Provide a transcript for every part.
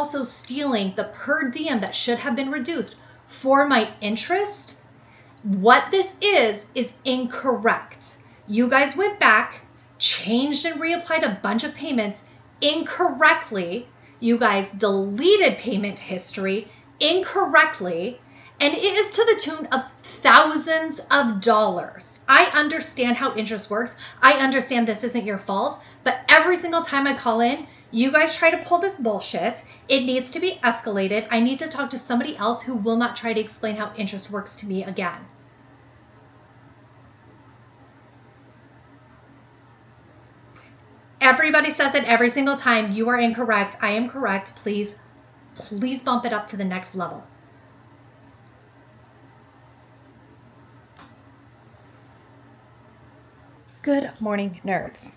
also stealing the per diem that should have been reduced for my interest. What this is incorrect. You guys went back, changed and reapplied a bunch of payments incorrectly. You guys deleted payment history incorrectly, and it is to the tune of thousands of dollars. I understand how interest works. I understand this isn't your fault, but every single time I call in, you guys try to pull this bullshit. It needs to be escalated. I need to talk to somebody else who will not try to explain how interest works to me again. Everybody says it every single time. You are incorrect. I am correct. Please bump it up to the next level. Good morning, nerds.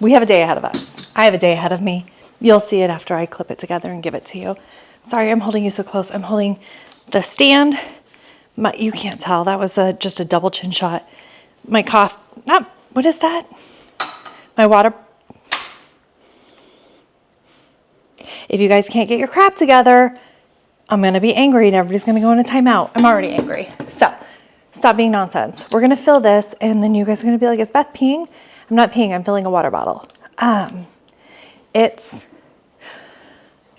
We have a day ahead of us. I have a day ahead of me. You'll see it after I clip it together and give it to you. Sorry, I'm holding you so close. I'm holding the stand. You can't tell. That was just a double chin shot. My cough. What is that? My water. If you guys can't get your crap together, I'm going to be angry and everybody's going to go into timeout. I'm already angry. So stop being nonsense. We're going to fill this and then you guys are going to be like, is Beth peeing? I'm not peeing. I'm filling a water bottle. It's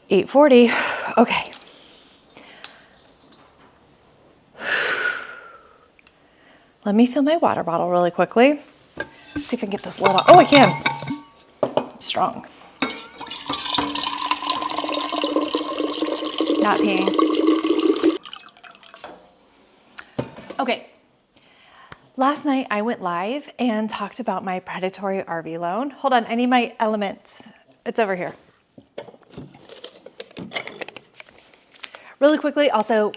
8:40. Okay. Let me fill my water bottle really quickly. Let's see if I can get this lid off. Oh, I can. I'm strong. Not peeing. Okay. Last night I went live and talked about my predatory RV loan. Hold on, I need my element. It's over here. Really quickly, also,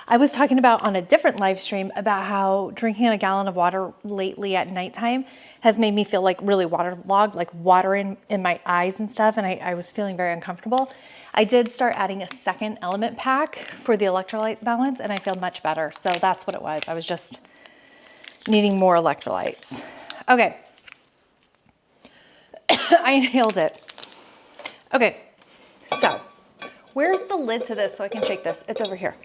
I was talking about on a different live stream about how drinking a gallon of water lately at nighttime has made me feel like really waterlogged, like water in my eyes and stuff, and I was feeling very uncomfortable. I did start adding a second element pack for the electrolyte balance, and I feel much better. So that's what it was. I was just needing more electrolytes. Okay. I nailed it. Okay, so where's the lid to this so I can shake this? It's over here.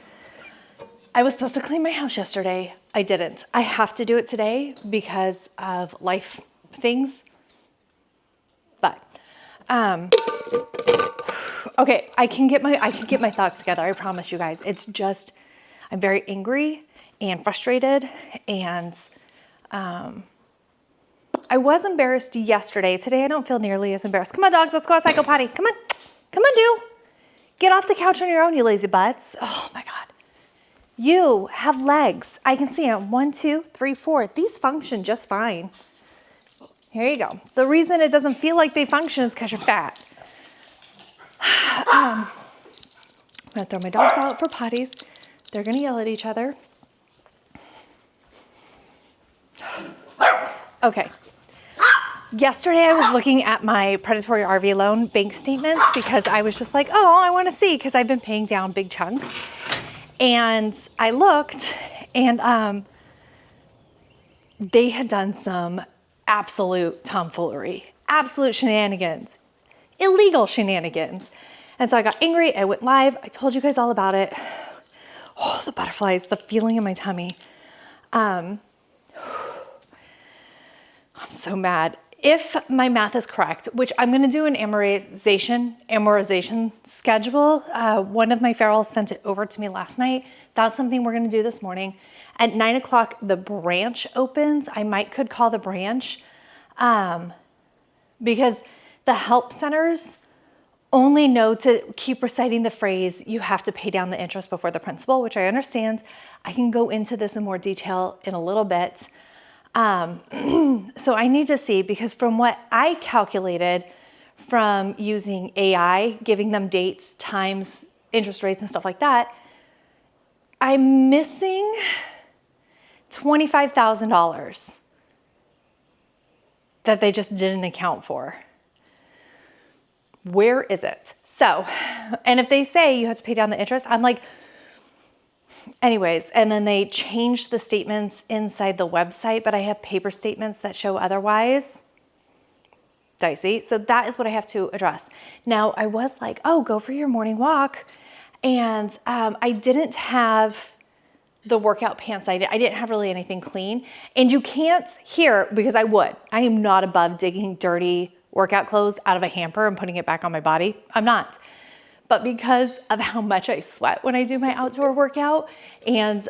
I was supposed to clean my house yesterday. I didn't. I have to do it today because of life things. But, okay, I can get my thoughts together. I promise you guys. It's just, I'm very angry and frustrated, and I was embarrassed yesterday. Today I don't feel nearly as embarrassed. Come on, dogs, let's go outside, go potty. Come on, do. Get off the couch on your own, you lazy butts. Oh my God. You have legs. I can see them. 1, 2, 3, 4. These function just fine. Here you go. The reason it doesn't feel like they function is because you're fat. I'm gonna throw my dogs out for potties. They're gonna yell at each other. Okay. Yesterday I was looking at my predatory RV loan bank statements because I was just like, oh, I want to see, because I've been paying down big chunks. And I looked, and they had done some absolute tomfoolery, absolute shenanigans, illegal shenanigans. And so I got angry. I went live. I told you guys all about it. Oh, the butterflies, the feeling in my tummy. I'm so mad. If my math is correct, which I'm going to do an amortization schedule. One of my ferals sent it over to me last night. That's something we're going to do this morning. At 9 o'clock, the branch opens. I could call the branch because the help centers only know to keep reciting the phrase, you have to pay down the interest before the principal, which I understand. I can go into this in more detail in a little bit. So I need to see, because from what I calculated from using AI, giving them dates, times, interest rates, and stuff like that, I'm missing $25,000 that they just didn't account for. Where is it? So, and if they say you have to pay down the interest, I'm like, anyways, and then they changed the statements inside the website, but I have paper statements that show otherwise. dicey. So that is what I have to address. Now, I was like, oh, go for your morning walk. And I didn't have the workout pants. I didn't have really anything clean. And you can't hear, because I am not above digging dirty workout clothes out of a hamper and putting it back on my body. I'm not. But because of how much I sweat when I do my outdoor workout and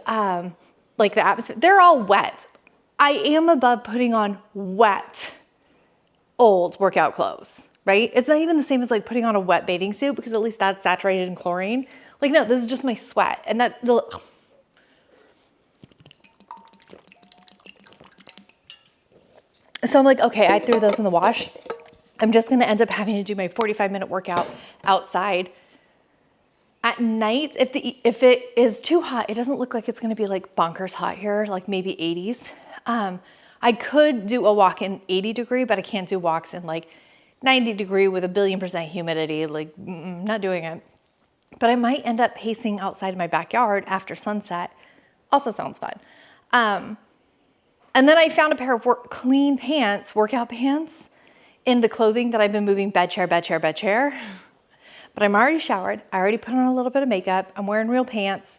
like the atmosphere, they're all wet. I am above putting on wet, old workout clothes, right? It's not even the same as like putting on a wet bathing suit, because at least that's saturated in chlorine. Like, no, this is just my sweat. And so I'm like, okay, I threw those in the wash. I'm just gonna end up having to do my 45-minute workout outside. At night, if it is too hot, it doesn't look like it's gonna be like bonkers hot here, like maybe 80s. I could do a walk in 80 degree, but I can't do walks in like 90 degree with 1,000,000,000% humidity, like not doing it. But I might end up pacing outside my backyard after sunset. Also sounds fun. And then I found a pair of clean pants, workout pants, in the clothing that I've been moving bed chair. But I'm already showered. I already put on a little bit of makeup. I'm wearing real pants.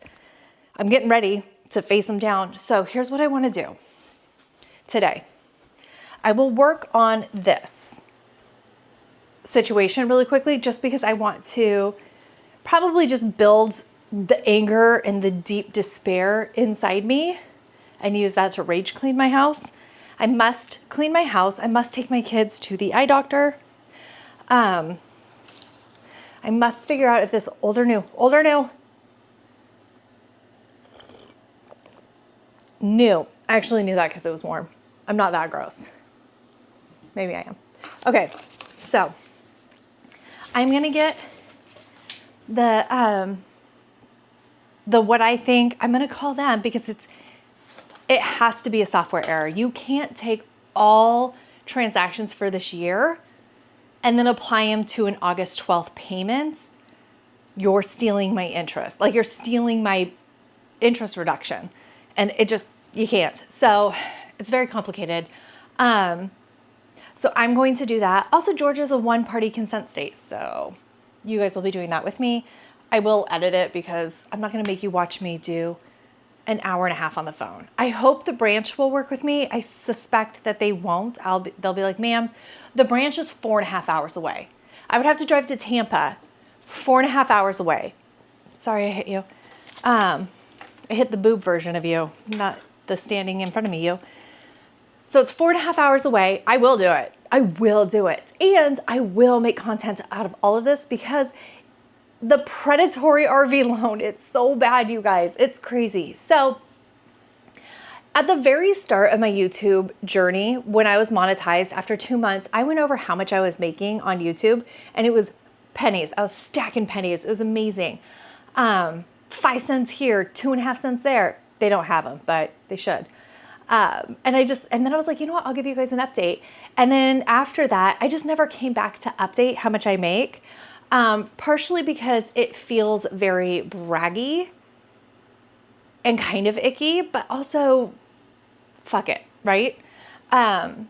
I'm getting ready to face them down. So here's what I want to do today. I will work on this situation really quickly, just because I want to probably just build the anger and the deep despair inside me and use that to rage clean my house. I must clean my house. I must take my kids to the eye doctor. I must figure out if this old or new. New. I actually knew that because it was warm. I'm not that gross. Maybe I am. Okay, so I'm gonna get the what I think I'm gonna call them, because it has to be a software error. You can't take all transactions for this year and then apply them to an August 12th payment. You're stealing my interest. Like, you're stealing my interest reduction. And you can't. So it's very complicated. So I'm going to do that. Also, Georgia's a one-party consent state, so you guys will be doing that with me. I will edit it because I'm not gonna make you watch me do an hour and a half on the phone. I hope the branch will work with me. I suspect that they won't. They'll be like, ma'am, the branch is 4.5 hours away. I would have to drive to Tampa, 4.5 hours away. Sorry, I hit you. I hit the boob version of you, not the standing in front of me you. So it's 4.5 hours away. I will do it. I will do it. And I will make content out of all of this, because the predatory RV loan, it's so bad, you guys. It's crazy. So at the very start of my YouTube journey, when I was monetized after 2 months, I went over how much I was making on YouTube, and it was pennies. I was stacking pennies. It was amazing. 5 cents here, 2.5 cents there. They don't have them, but they should. And then I was like, you know what? I'll give you guys an update. And then after that, I just never came back to update how much I make. Partially because it feels very braggy and kind of icky, but also fuck it, right? I'm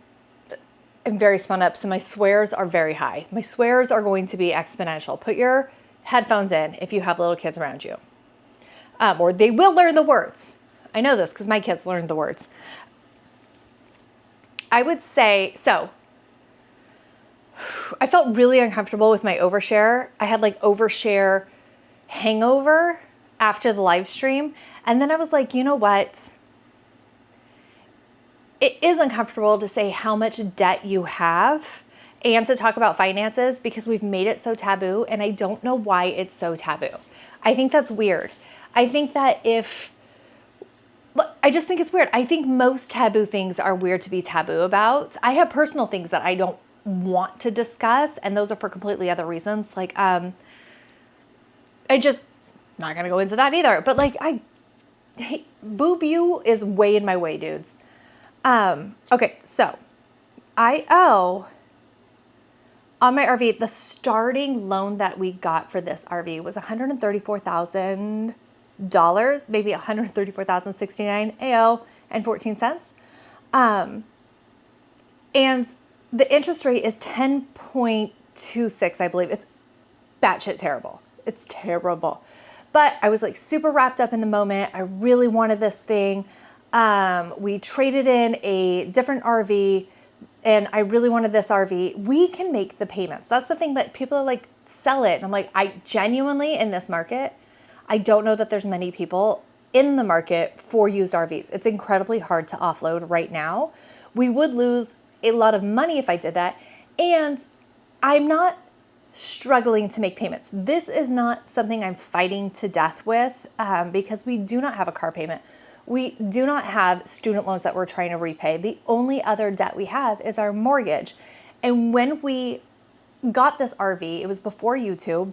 very spun up, so my swears are very high. My swears are going to be exponential. Put your headphones in if you have little kids around you, or they will learn the words. I know this because my kids learned the words. I would say, so I felt really uncomfortable with my overshare. I had like overshare hangover after the live stream. And then I was like, you know what? It is uncomfortable to say how much debt you have and to talk about finances, because we've made it so taboo, and I don't know why it's so taboo. I think that's weird. I think that I just think it's weird. I think most taboo things are weird to be taboo about. I have personal things that I don't want to discuss, and those are for completely other reasons. Like, I just not gonna go into that either. But like, boob you is way in my way, dudes. Okay, so I owe on my RV, the starting loan that we got for this RV was $134,000, maybe $134,069 AO and 14 cents. And the interest rate is 10.26, I believe. It's batshit terrible. It's terrible. But I was like super wrapped up in the moment. I really wanted this thing. We traded in a different RV and I really wanted this RV. We can make the payments. That's the thing that people are like, sell it. And I'm like, I genuinely, in this market, I don't know that there's many people in the market for used RVs. It's incredibly hard to offload right now. We would lose a lot of money if I did that. And I'm not struggling to make payments. This is not something I'm fighting to death with because we do not have a car payment. We do not have student loans that we're trying to repay. The only other debt we have is our mortgage. And when we got this RV, it was before YouTube.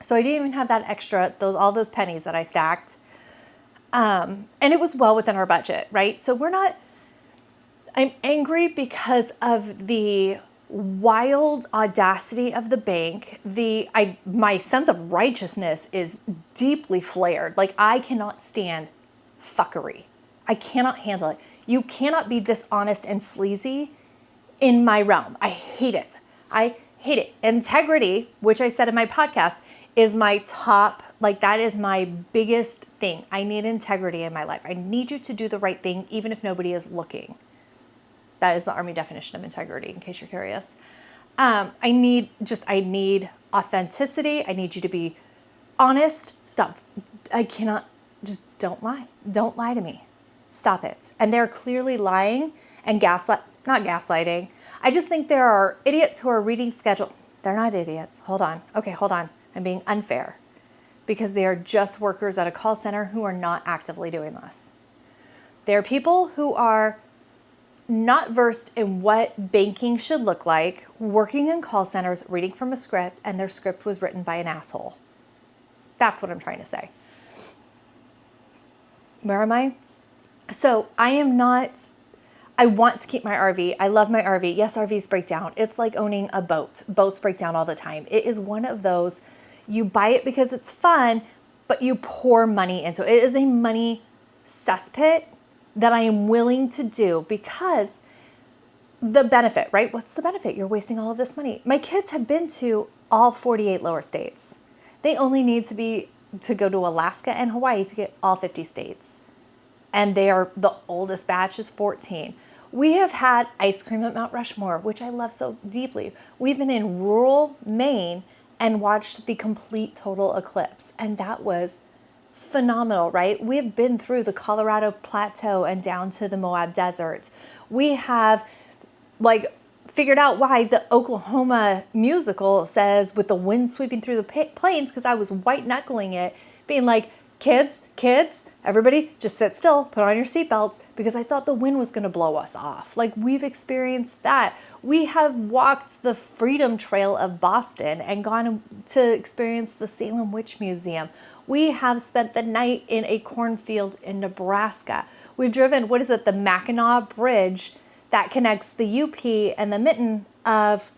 So I didn't even have that extra, all those pennies that I stacked. And it was well within our budget, right? So I'm angry because of the wild audacity of the bank. My sense of righteousness is deeply flared. Like, I cannot stand fuckery. I cannot handle it. You cannot be dishonest and sleazy in my realm. I hate it. I hate it. Integrity, which I said in my podcast, is my top, like that is my biggest thing. I need integrity in my life. I need you to do the right thing, even if nobody is looking. That is the Army definition of integrity, in case you're curious. I need authenticity. I need you to be honest. Stop. I cannot, just don't lie. Don't lie to me. Stop it. And they're clearly lying and not gaslighting. I just think there are idiots who are reading schedule. They're not idiots. Hold on. Okay, hold on. I'm being unfair because they are just workers at a call center who are not actively doing this. There are people who are not versed in what banking should look like, working in call centers, reading from a script, and their script was written by an asshole. That's what I'm trying to say. Where am I? So I want to keep my RV. I love my RV. Yes, RVs break down. It's like owning a boat. Boats break down all the time. It is one of those, you buy it because it's fun, but you pour money into it. It is a money cesspit that I am willing to do because the benefit, right? What's the benefit? You're wasting all of this money. My kids have been to all 48 lower states. They only need to go to Alaska and Hawaii to get all 50 states. And the oldest batch is 14. We have had ice cream at Mount Rushmore, which I love so deeply. We've been in rural Maine and watched the complete total eclipse. And that was phenomenal, right? We've been through the Colorado Plateau and down to the Moab Desert. We have figured out why the Oklahoma musical says with the wind sweeping through the plains, because I was white knuckling it, being like, kids, everybody just sit still, put on your seatbelts, because I thought the wind was going to blow us off. Like, we've experienced that. We have walked the Freedom Trail of Boston and gone to experience the Salem Witch Museum. We have spent the night in a cornfield in Nebraska. We've driven, the Mackinac Bridge that connects the UP and the Mitten of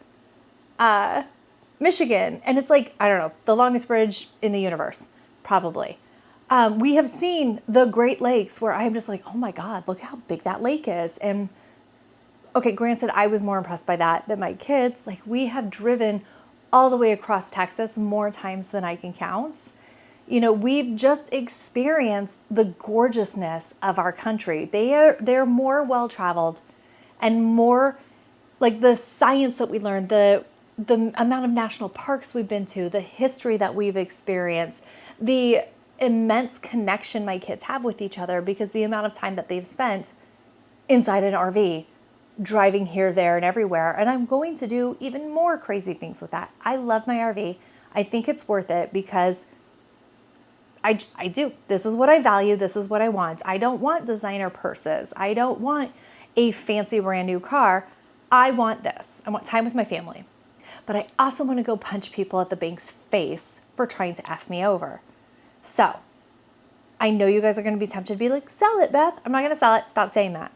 Michigan. And it's like, I don't know, the longest bridge in the universe, probably. We have seen the Great Lakes where I'm just like, oh my God, look how big that lake is. And okay, granted, I was more impressed by that than my kids. Like, we have driven all the way across Texas more times than I can count. We've just experienced the gorgeousness of our country. They're more well-traveled and more like the science that we learned, the amount of national parks we've been to, the history that we've experienced, the immense connection my kids have with each other because the amount of time that they've spent inside an RV, driving here, there, and everywhere. And I'm going to do even more crazy things with that. I love my RV. I think it's worth it because I do. This is what I value. This is what I want. I don't want designer purses. I don't want a fancy brand new car. I want this. I want time with my family. But I also want to go punch people at the bank's face for trying to F me over. So I know you guys are going to be tempted to be like, sell it, Beth. I'm not going to sell it. Stop saying that.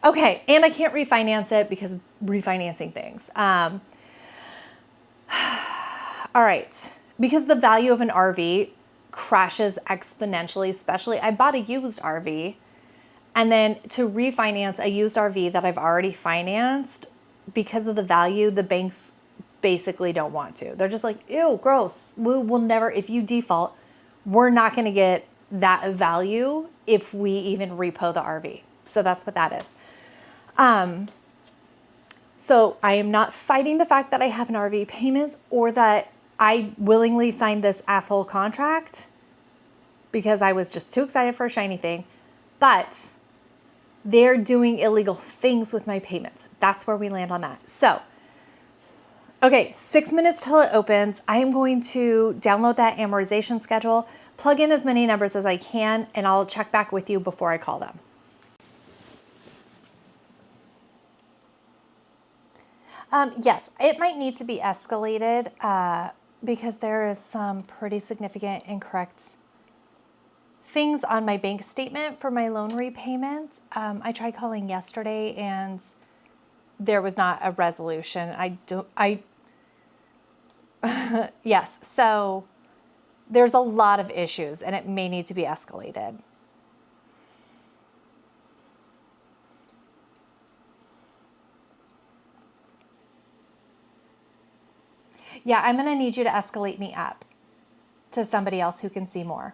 Okay. And I can't refinance it because refinancing things. All right. Because the value of an RV crashes exponentially, especially I bought a used RV, and then to refinance a used RV that I've already financed, because of the value, the banks basically don't want to. They're just like, ew, gross. We will never, if you default, we're not going to get that value if we even repo the RV. So that's what that is. So I am not fighting the fact that I have an RV payment or that I willingly signed this asshole contract because I was just too excited for a shiny thing. But they're doing illegal things with my payments. That's where we land on that. So, okay, 6 minutes till it opens. I am going to download that amortization schedule, plug in as many numbers as I can, and I'll check back with you before I call them. Yes, it might need to be escalated because there is some pretty significant incorrect things on my bank statement for my loan repayment. I tried calling yesterday and there was not a resolution. Yes, so there's a lot of issues and it may need to be escalated. Yeah, I'm gonna need you to escalate me up to somebody else who can see more.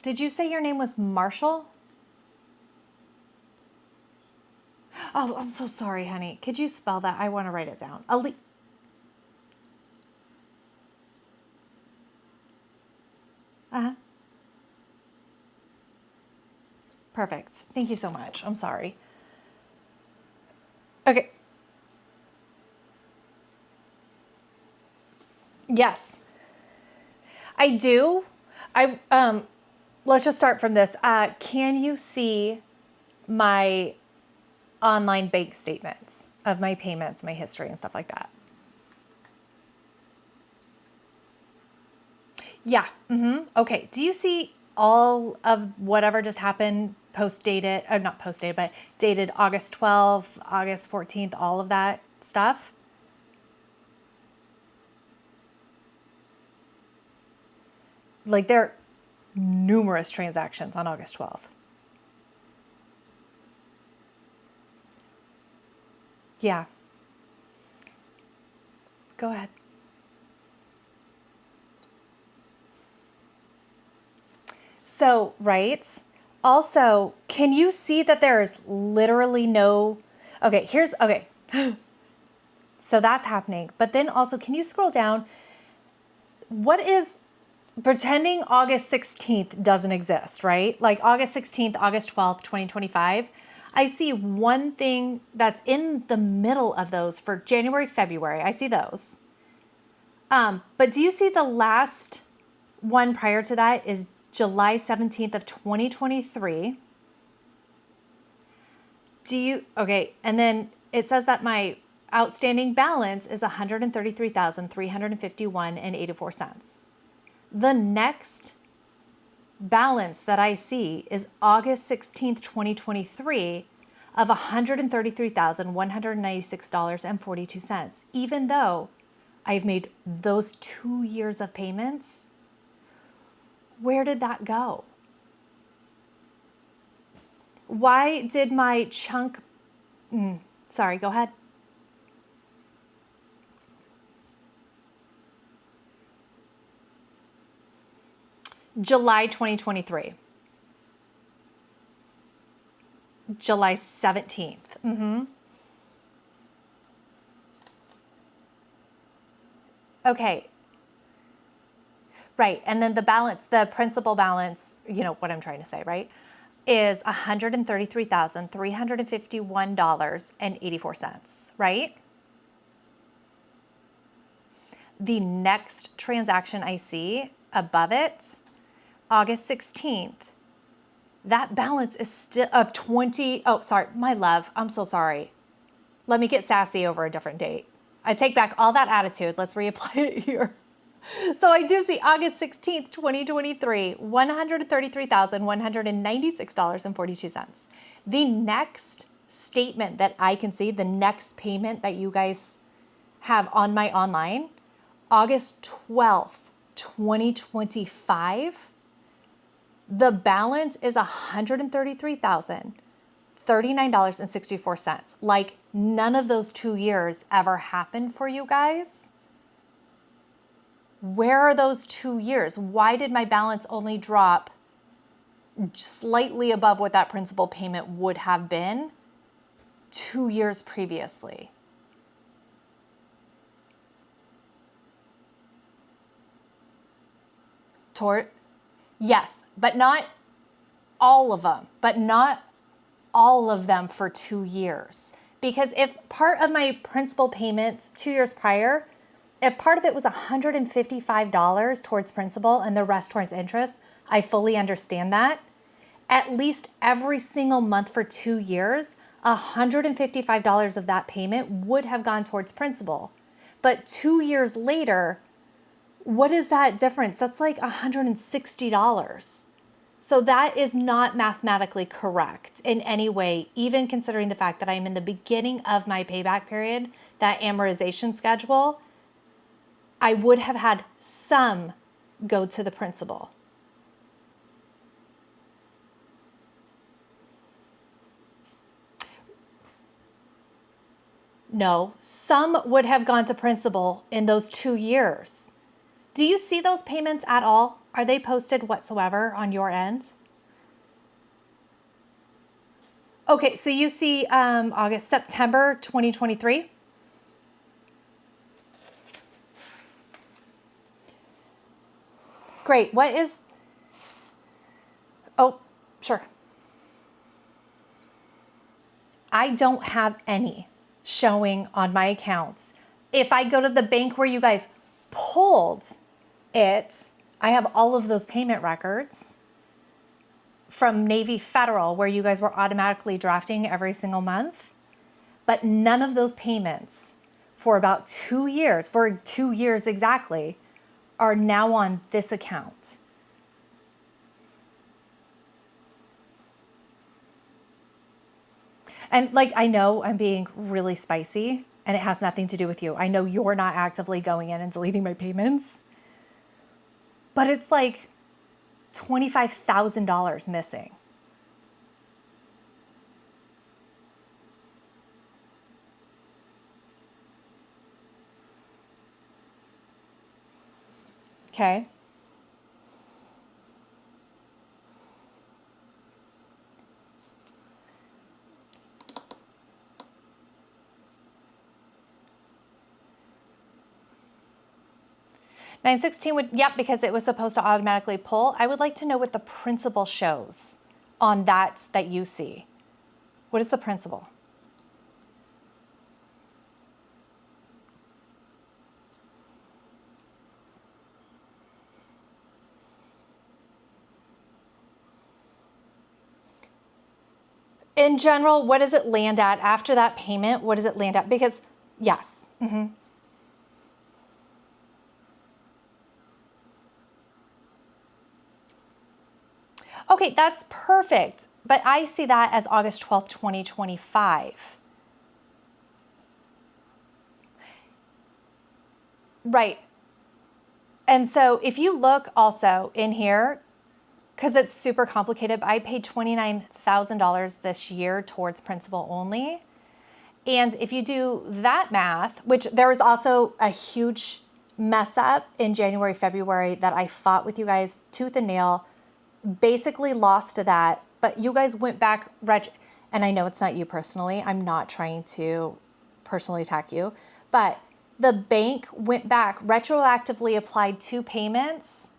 Did you say your name was Marshall? Oh, I'm so sorry, honey. Could you spell that? I want to write it down. Uh-huh. Perfect. Thank you so much. I'm sorry. Okay. Yes, I do. Let's just start from this. Can you see my online bank statements of my payments, my history, and stuff like that? Yeah. Okay. Do you see all of whatever just happened post dated, not post dated, but dated August 12th, August 14th, all of that stuff? Like there are numerous transactions on August 12th. Yeah. Go ahead. So, right. Also, can you see that there's literally no, okay, okay. So that's happening. But then also, can you scroll down? What is, pretending August 16th doesn't exist, right? Like August 16th, August 12th, 2025. I see one thing that's in the middle of those for January, February. I see those. But do you see the last one prior to that is July 17th of 2023. Okay, and then it says that my outstanding balance is $133,351.84. The next balance that I see is August 16th, 2023 of $133,196.42. Even though I've made those 2 years of payments, where did that go? Why did my chunk, sorry, go ahead. July 2023. July 17th. Okay. Right. And then the balance, the principal balance, you know what I'm trying to say, right? Is $133,351.84, right? The next transaction I see above it, August 16th, that balance is still of 20. Oh, sorry, my love. I'm so sorry. Let me get sassy over a different date. I take back all that attitude. Let's reapply it here. So I do see August 16th, 2023, $133,196.42. The next statement that I can see, the next payment that you guys have on my online, August 12th, 2025, the balance is $133,039.64. Like none of those 2 years ever happened for you guys. Where are those 2 years? Why did my balance only drop slightly above what that principal payment would have been 2 years previously? Yes, but not all of them, for 2 years. Because if part of my principal payments 2 years prior, if part of it was $155 towards principal and the rest towards interest, I fully understand that. At least every single month for 2 years, $155 of that payment would have gone towards principal. But 2 years later, what is that difference? That's like $160. So that is not mathematically correct in any way, even considering the fact that I'm in the beginning of my payback period, that amortization schedule. I would have had some go to the principal. No, some would have gone to principal in those 2 years. Do you see those payments at all? Are they posted whatsoever on your end? Okay, so you see September 2023. Great. What is... Oh, sure. I don't have any showing on my accounts. If I go to the bank where you guys pulled it, I have all of those payment records from Navy Federal where you guys were automatically drafting every single month. But none of those payments for about 2 years, for 2 years exactly, are now on this account. And like, I know I'm being really spicy and it has nothing to do with you. I know you're not actively going in and deleting my payments, but it's like $25,000 missing. Okay. $916 would, yep, because it was supposed to automatically pull. I would like to know what the principal shows on that you see. What is the principal? In general, what does it land at after that payment? What does it land at? Because, yes. Mm-hmm. Okay, that's perfect. But I see that as August 12th, 2025. Right. And so if you look also in here, because it's super complicated, I paid $29,000 this year towards principal only. And if you do that math, which there was also a huge mess up in January, February that I fought with you guys tooth and nail, basically lost to that, but you guys went back, and I know it's not you personally, I'm not trying to personally attack you, but the bank went back, retroactively applied 2 payments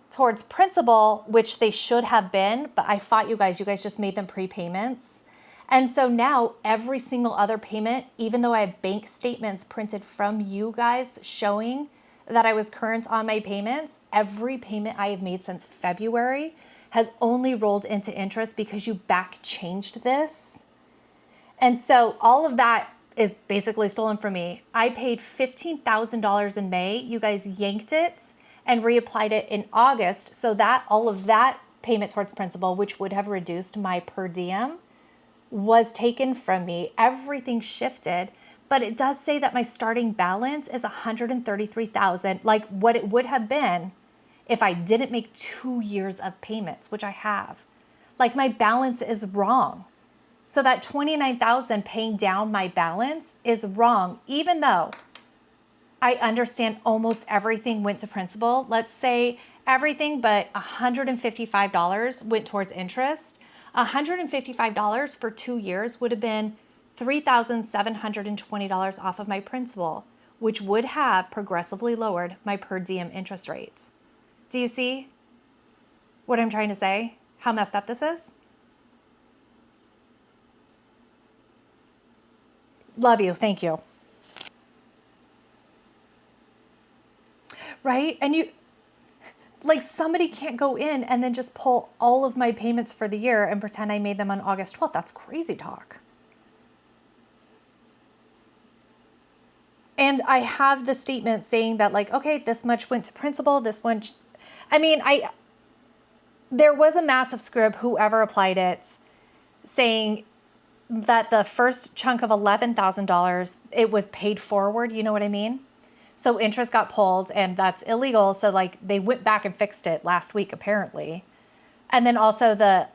towards principal, which they should have been, but I fought you guys just made them prepayments. And so now every single other payment, even though I have bank statements printed from you guys showing that I was current on my payments, every payment I have made since February has only rolled into interest because you back changed this. And so all of that is basically stolen from me. I paid $15,000 in May. You guys yanked it and reapplied it in August. So that all of that payment towards principal, which would have reduced my per diem, was taken from me. Everything shifted. but it does say that my starting balance is $133,000, like what it would have been if I didn't make 2 years of payments, which I have. Like my balance is wrong. So that $29,000 paying down my balance is wrong, even though I understand almost everything went to principal. Let's say everything but $155 went towards interest. $155 for 2 years would have been $3,720 off of my principal, which would have progressively lowered my per diem interest rates. Do you see what I'm trying to say? How messed up this is? Love you. Thank you. Right? And you, like, somebody can't go in and then just pull all of my payments for the year and pretend I made them on August 12th. That's crazy talk. And I have the statement saying that, like, okay, this much went to principal, this one, there was a massive script, whoever applied it, saying that the first chunk of $11,000, it was paid forward. You know what I mean? So interest got pulled, and that's illegal. So like they went back and fixed it last week, apparently. And then also the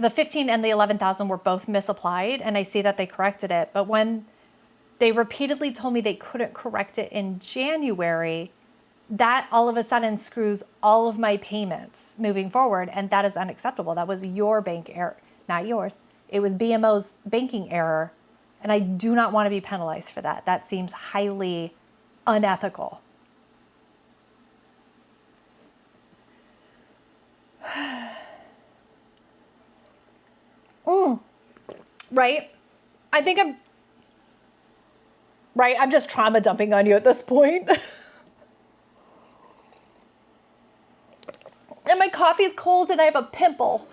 15 and the 11,000 were both misapplied, and I see that they corrected it. But when they repeatedly told me they couldn't correct it in January, that all of a sudden screws all of my payments moving forward, and that is unacceptable. That was your bank error, not yours. It was BMO's banking error, and I do not want to be penalized for that. That seems highly unethical. Right? I think I'm just trauma dumping on you at this point. And my coffee is cold and I have a pimple.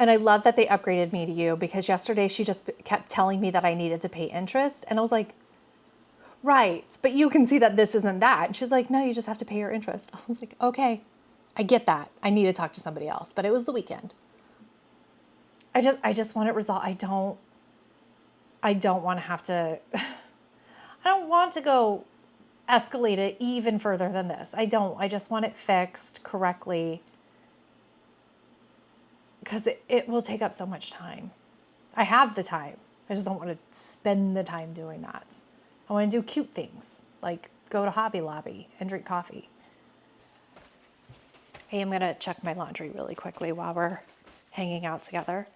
And I love that they upgraded me to you, because yesterday she just kept telling me that I needed to pay interest. And I was like, right, but you can see that this isn't that. And she's like, no, you just have to pay your interest. I was like, okay, I get that. I need to talk to somebody else, but it was the weekend. I just want it resolved. I don't want to have to, I don't want to go escalate it even further than this. I just want it fixed correctly, because it will take up so much time. I have the time. I just don't want to spend the time doing that. I want to do cute things, like go to Hobby Lobby and drink coffee. Hey, I'm going to check my laundry really quickly while we're hanging out together.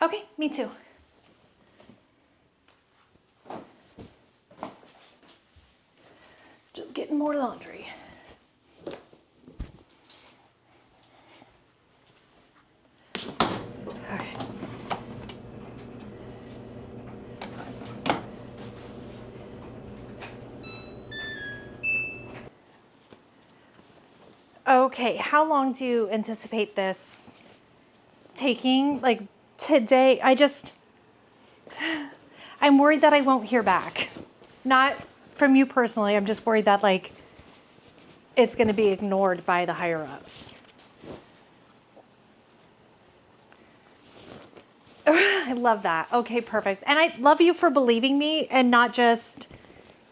Okay, me too. Just getting more laundry. Okay. Okay, how long do you anticipate this taking? Like today, I'm worried that I won't hear back. Not from you personally, I'm just worried that like it's gonna be ignored by the higher ups. I love that. Okay, perfect. And I love you for believing me and not just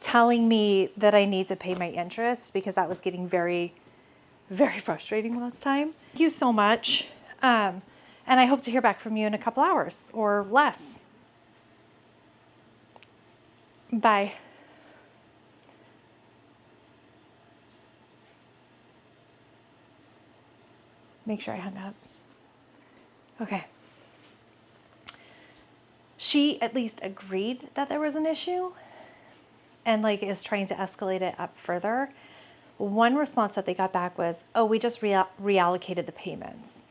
telling me that I need to pay my interest, because that was getting very, very frustrating last time. Thank you so much. And I hope to hear back from you in a couple hours or less. Bye. Make sure I hung up. Okay. She at least agreed that there was an issue and like is trying to escalate it up further. One response that they got back was, oh, we just reallocated the payments.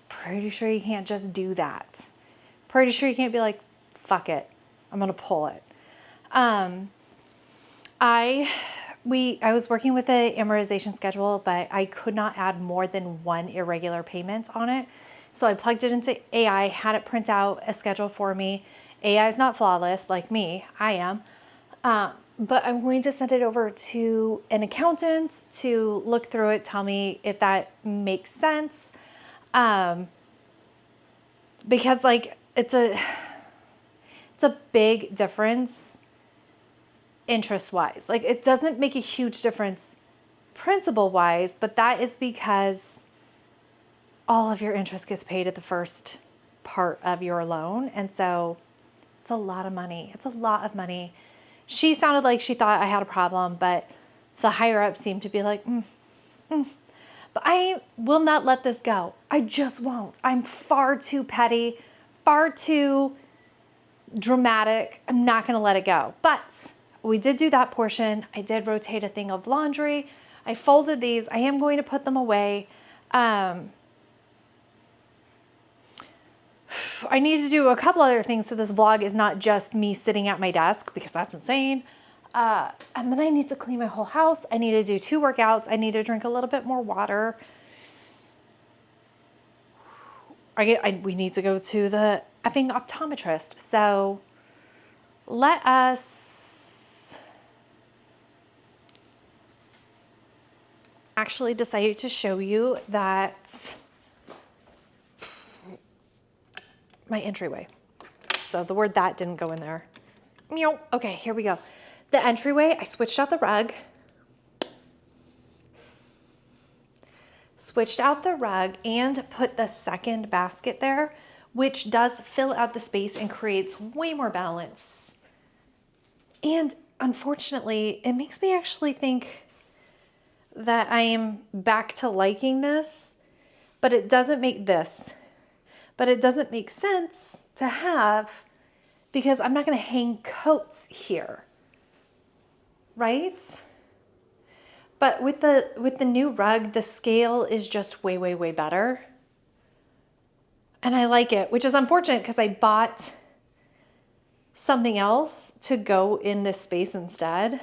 Pretty sure you can't just do that. Pretty sure you can't be like, fuck it, I'm gonna pull it. I was working with the amortization schedule, but I could not add more than one irregular payment on it. So I plugged it into AI, had it print out a schedule for me. AI is not flawless like me, I am. But I'm going to send it over to an accountant to look through it, tell me if that makes sense. Because like it's a big difference interest wise. Like it doesn't make a huge difference principal wise, but that is because all of your interest gets paid at the first part of your loan. And so it's a lot of money. It's a lot of money. She sounded like she thought I had a problem, but the higher up seemed to be like, But I will not let this go. I just won't. I'm far too petty, far too dramatic. I'm not going to let it go. But we did do that portion. I did rotate a thing of laundry. I folded these. I am going to put them away. I need to do a couple other things so this vlog is not just me sitting at my desk because that's insane. And then I need to clean my whole house. I need to do 2 workouts. I need to drink a little bit more water. We need to go to the effing optometrist. So let us actually decide to show you that my entryway. So the word that didn't go in there. Meow. Okay, here we go. The entryway, I switched out the rug. Switched out the rug and put the second basket there, which does fill out the space and creates way more balance. And unfortunately, it makes me actually think that I am back to liking this, but it doesn't make this. But it doesn't make sense to have because I'm not going to hang coats here. Right? But with the new rug, the scale is just way, way, way better. And I like it, which is unfortunate because I bought something else to go in this space instead.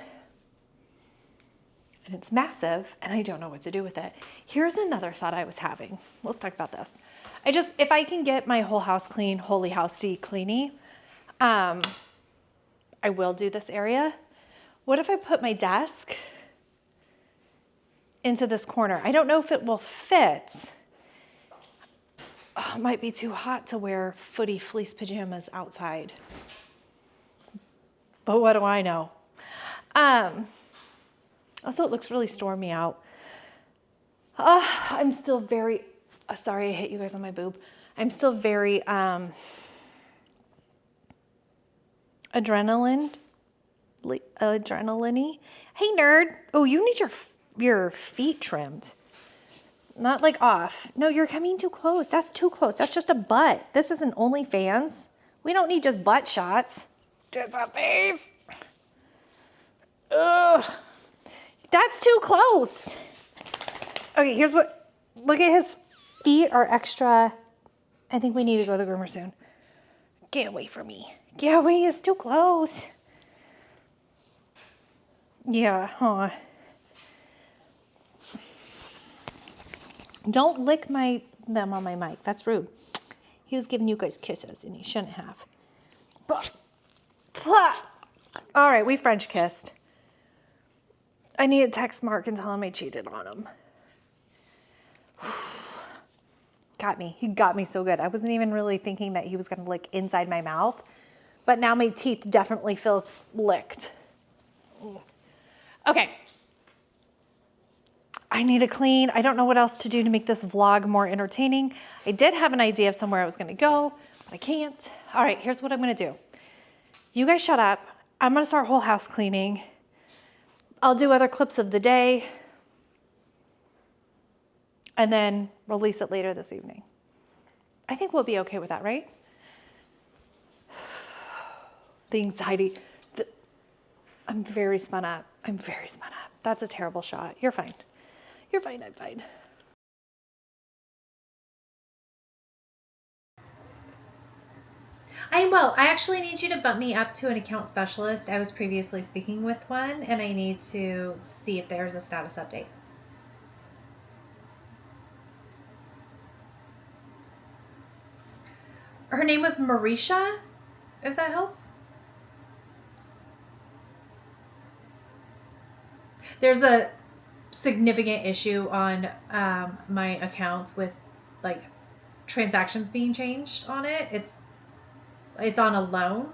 And it's massive and I don't know what to do with it. Here's another thought I was having. Let's talk about this. If I can get my whole house clean, holy housey cleany, I will do this area. What if I put my desk into this corner? I don't know if it will fit. Oh, it might be too hot to wear footy fleece pajamas outside. But what do I know? Also, it looks really stormy out. I'm still very, sorry I hit you guys on my boob. I'm still very adrenaline-y. Hey, nerd. Oh, you need your feet trimmed. Not like off. No, you're coming too close. That's too close. That's just a butt. This isn't OnlyFans. We don't need just butt shots. Just a face. Ugh. That's too close. Okay, here's what, look at his feet are extra. I think we need to go to the groomer soon. Get away from me. Get away, it's too close. Yeah, huh. Don't lick them on my mic. That's rude. He was giving you guys kisses and he shouldn't have. All right, we French kissed. I need to text Mark and tell him I cheated on him. Got me. He got me so good. I wasn't even really thinking that he was going to lick inside my mouth, but now my teeth definitely feel licked. Okay. I need to clean. I don't know what else to do to make this vlog more entertaining. I did have an idea of somewhere I was going to go, but I can't. All right, here's what I'm going to do. You guys shut up. I'm going to start whole house cleaning. I'll do other clips of the day. and then release it later this evening. I think we'll be okay with that, right? The anxiety, I'm very spun up. That's a terrible shot. You're fine. I'm fine. I am well. I actually need you to bump me up to an account specialist. I was previously speaking with one, and I need to see if there's a status update. Her name was Marisha, if that helps. There's a significant issue on my account with like transactions being changed on it. It's on a loan,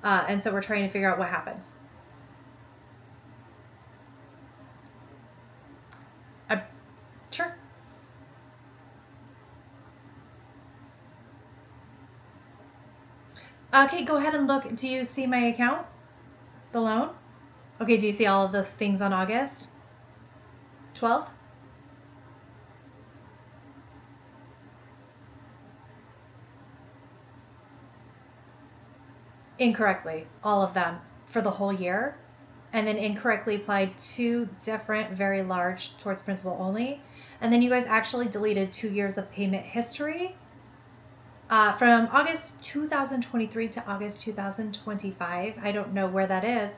and so we're trying to figure out what happens. Sure. Okay, go ahead and look. Do you see my account? The loan? Okay, do you see all of those things on August 12th? Incorrectly, all of them for the whole year, and then incorrectly applied 2 different very large towards principal only. And then you guys actually deleted 2 years of payment history from August 2023 to August 2025. I don't know where that is,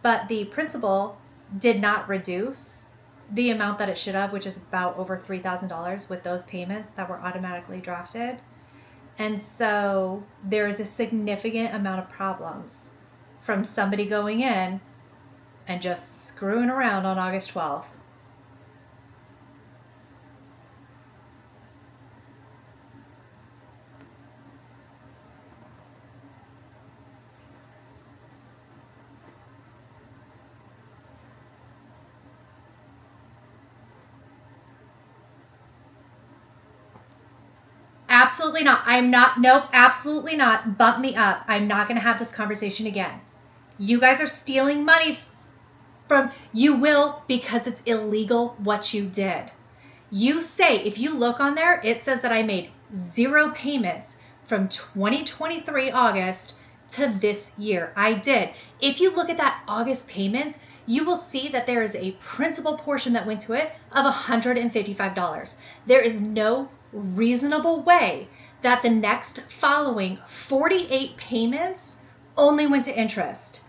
but the principal did not reduce the amount that it should have, which is about over $3,000 with those payments that were automatically drafted. And so there's a significant amount of problems from somebody going in and just screwing around on August 12th. Absolutely not. I'm not. Nope. Absolutely not. Bump me up. I'm not going to have this conversation again. You guys are stealing money from. You will, because it's illegal what you did. You say, if you look on there, it says that I made 0 payments from 2023 August to this year. I did. If you look at that August payment, you will see that there is a principal portion that went to it of $155. There is no reasonable way that the next following 48 payments only went to interest.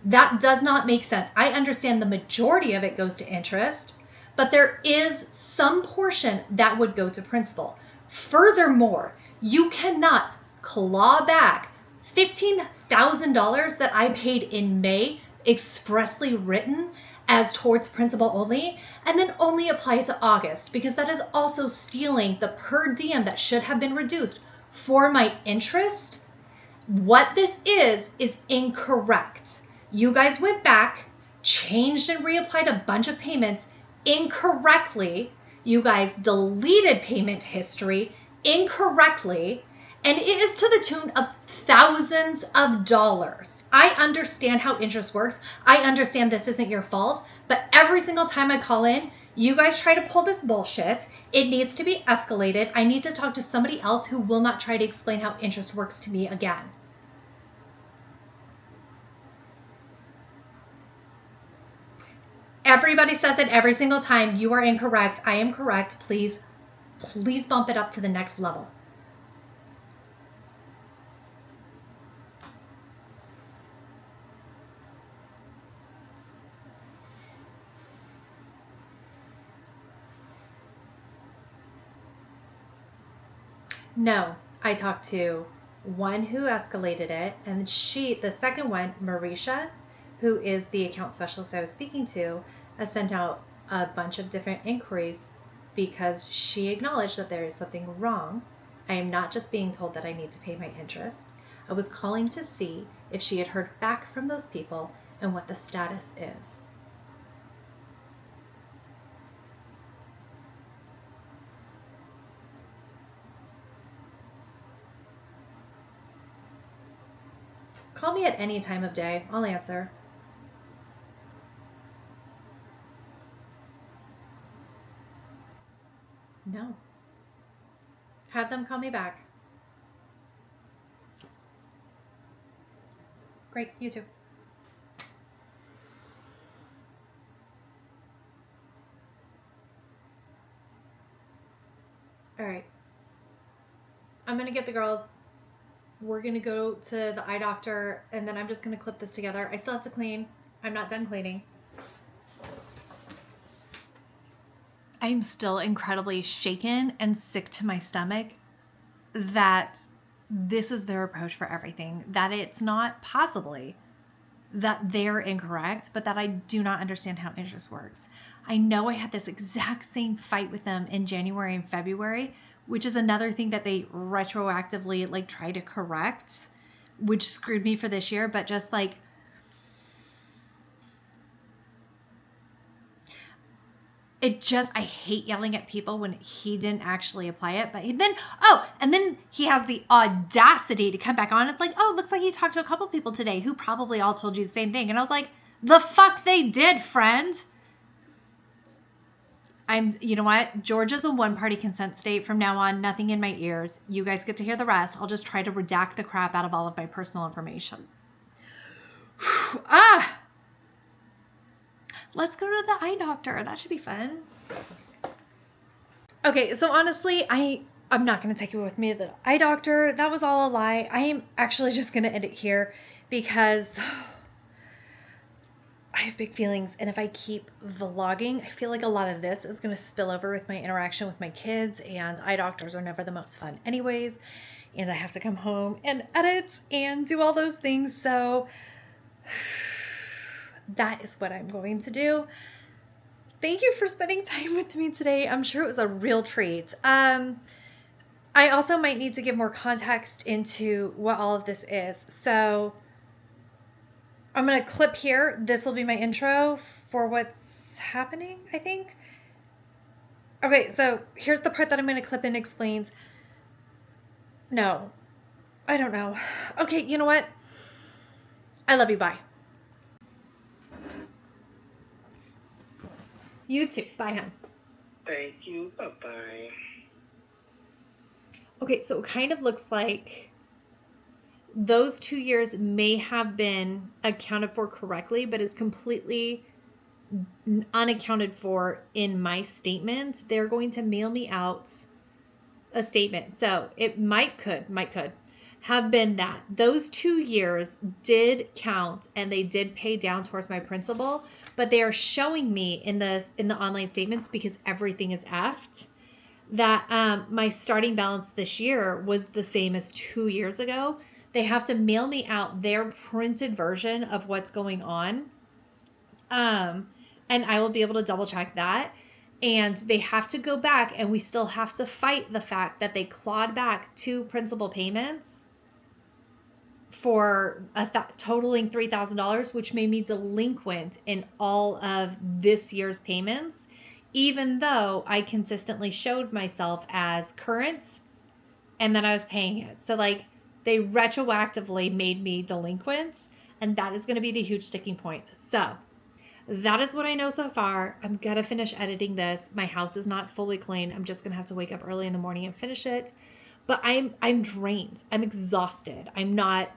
That does not make sense. I understand the majority of it goes to interest, but there is some portion that would go to principal. Furthermore, you cannot claw back $15,000 that I paid in May, expressly written as towards principal only, and then only apply it to August, because that is also stealing the per diem that should have been reduced for my interest. What this is incorrect. You guys went back, changed and reapplied a bunch of payments incorrectly. You guys deleted payment history incorrectly, and it is to the tune of thousands of dollars. I understand how interest works. I understand this isn't your fault, but every single time I call in, you guys try to pull this bullshit. It needs to be escalated. I need to talk to somebody else who will not try to explain how interest works to me again. Everybody says it every single time. You are incorrect. I am correct. Please bump it up to the next level. No, I talked to one who escalated it, and the second one, Marisha, who is the account specialist I was speaking to, has sent out a bunch of different inquiries because she acknowledged that there is something wrong. I am not just being told that I need to pay my interest. I was calling to see if she had heard back from those people and what the status is. Call me at any time of day. I'll answer. and call me back. Great, you too. All right. I'm going to get the girls. We're going to go to the eye doctor, and then I'm just going to clip this together. I still have to clean. I'm not done cleaning. I'm still incredibly shaken and sick to my stomach that this is their approach for everything, that it's not possibly that they're incorrect, but that I do not understand how interest works. I know I had this exact same fight with them in January and February, which is another thing that they retroactively like try to correct, which screwed me for this year. But just like, I hate yelling at people when he didn't actually apply it. But then he has the audacity to come back on. It's like, oh, looks like you talked to a couple people today who probably all told you the same thing. And I was like, the fuck they did, friend. You know what? Georgia's a one-party consent state from now on. Nothing in my ears. You guys get to hear the rest. I'll just try to redact the crap out of all of my personal information. Let's go to the eye doctor. That should be fun. Okay, so honestly, I'm not going to take you with me to the eye doctor. That was all a lie. I am actually just going to end it here because I have big feelings. And if I keep vlogging, I feel like a lot of this is going to spill over with my interaction with my kids, and eye doctors are never the most fun anyways. And I have to come home and edit and do all those things. So that is what I'm going to do. Thank you for spending time with me today. I'm sure it was a real treat. I also might need to give more context into what all of this is. So I'm going to clip here. This will be my intro for what's happening, I think. Okay, so here's the part that I'm going to clip in explains. No, I don't know. Okay, you know what? I love you. Bye. You too. Bye, hon. Thank you. Bye-bye. Okay, so it kind of looks like those 2 years may have been accounted for correctly, but is completely unaccounted for in my statement. They're going to mail me out a statement. So it might could have been that those 2 years did count and they did pay down towards my principal, but they are showing me in the online statements, because everything is effed, that my starting balance this year was the same as 2 years ago. They have to mail me out their printed version of what's going on. And I will be able to double check that. And they have to go back, and we still have to fight the fact that they clawed back 2 principal payments for totaling $3,000, which made me delinquent in all of this year's payments, even though I consistently showed myself as current and then I was paying it. So like, they retroactively made me delinquent, and that is going to be the huge sticking point. So that is what I know so far. I'm going to finish editing this. My house is not fully clean. I'm just going to have to wake up early in the morning and finish it. But I'm drained. I'm exhausted. I'm not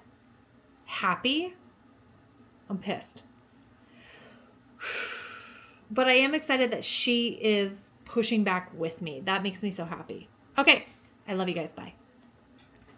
happy. I'm pissed. But I am excited that she is pushing back with me. That makes me so happy. Okay. I love you guys. Bye.